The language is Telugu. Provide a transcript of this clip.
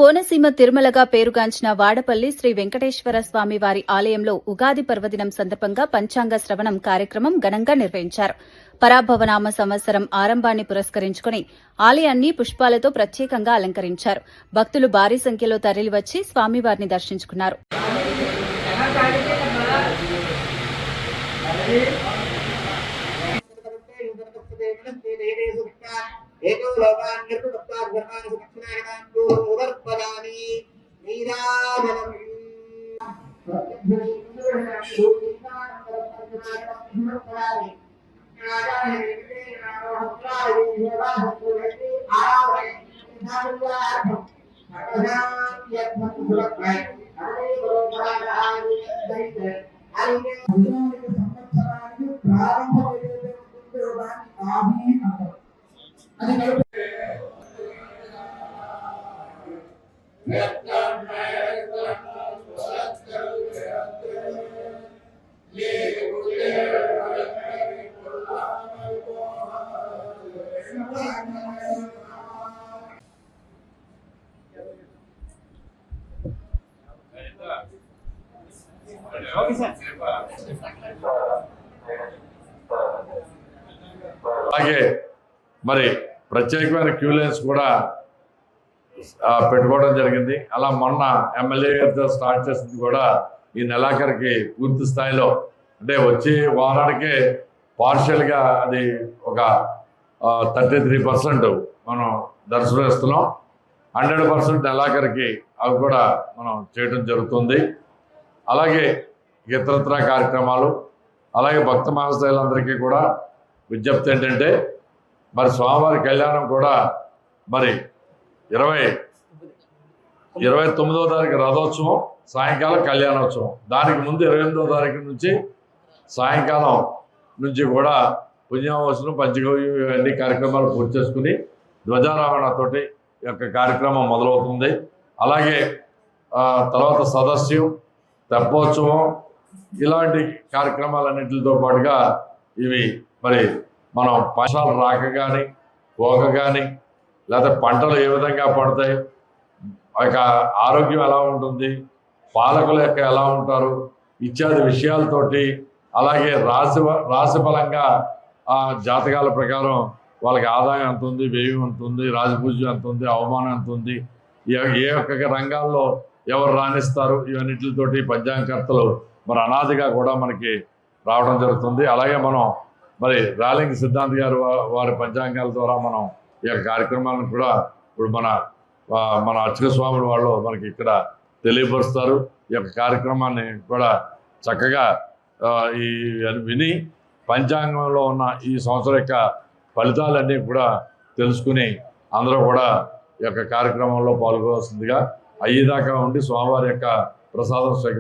కోనసీమ తిరుమలగా పేరుగాంచిన వాడపల్లి శ్రీ వెంకటేశ్వర స్వామి వారి ఆలయంలో ఉగాది పర్వదినం సందర్భంగా పంచాంగ శ్రవణం కార్యక్రమం ఘనంగా నిర్వహించారు. పరాభవనామ సంవత్సరం ఆరంభాన్ని పురస్కరించుకుని ఆలయాన్ని పుష్పాలతో ప్రత్యేకంగా అలంకరించారు. భక్తులు భారీ సంఖ్యలో తరలివచ్చి స్వామివారిని దర్శించుకున్నారు. एको लोकान् निर्वक्ताः धर्मान् सुदक्षिणायनान् पूर्ववर्पदानि नीराजनम् అలాగే మరి ప్రత్యేకమైన క్యూ లైన్స్ కూడా పెట్టుకోవడం జరిగింది. అలా మొన్న ఎమ్మెల్యే గారితో స్టార్ట్ చేసింది కూడా ఈ నెలాఖరికి పూర్తి స్థాయిలో అంటే వచ్చే వారానికే పార్షియల్గా అది ఒక 33% మనం దర్శనమిస్తున్నాం. 100% నెలాఖరికి అవి కూడా మనం చేయడం జరుగుతుంది. అలాగే ఇతరత్ర కార్యక్రమాలు అలాగే భక్త మహాశయులందరికీ కూడా విజ్ఞప్తి ఏంటంటే మరి స్వామివారి కళ్యాణం కూడా మరి 29వ తారీఖు రథోత్సవం, సాయంకాలం కళ్యాణోత్సవం. దానికి ముందు 28వ తారీఖు నుంచి సాయంకాలం నుంచి కూడా పుణ్యావసరం పంచగవ్యం ఇవన్నీ కార్యక్రమాలు పూర్తి చేసుకుని ధ్వజారోహణతోటి ఈ యొక్క కార్యక్రమం మొదలవుతుంది. అలాగే తర్వాత సదస్యం, తెప్పోత్సవం ఇలాంటి కార్యక్రమాలన్నింటితో పాటుగా ఇవి మరి మనం వర్షాలు రాక కానీ పోక కానీ లేకపోతే పంటలు ఏ విధంగా పడతాయి, ఆరోగ్యం ఎలా ఉంటుంది, పాలకుల యొక్క ఎలా ఉంటారు ఇత్యాది విషయాలతోటి అలాగే రాశిఫలంగా ఆ జాతకాల ప్రకారం వాళ్ళకి ఆదాయం ఎంత ఉంది, వ్యయం ఎంత ఉంది, రాజపూజ్యం ఎంత ఉంది, అవమానం ఎంత ఉంది, ఏ ఒక్క రంగాల్లో ఎవరు రాణిస్తారు ఇవన్నిటితోటి పంచాంగకర్తలు మరి అనాదిగా కూడా మనకి రావడం జరుగుతుంది. అలాగే మనం మరి రాలింగ్ సిద్ధాంత్ గారు వారి పంచాంగాల ద్వారా మనం ఈ యొక్క కార్యక్రమాలను కూడా ఇప్పుడు మన అర్చక స్వాముల వాళ్ళు మనకి ఇక్కడ తెలియపరుస్తారు. ఈ యొక్క కార్యక్రమాన్ని కూడా చక్కగా ఈ విని పంచాంగంలో ఉన్న ఈ సంవత్సరం యొక్క ఫలితాలన్నీ కూడా తెలుసుకుని అందరూ కూడా ఈ యొక్క కార్యక్రమంలో పాల్గొవలసిందిగా అయ్యేదాకా ఉండి స్వామివారి యొక్క ప్రసాదం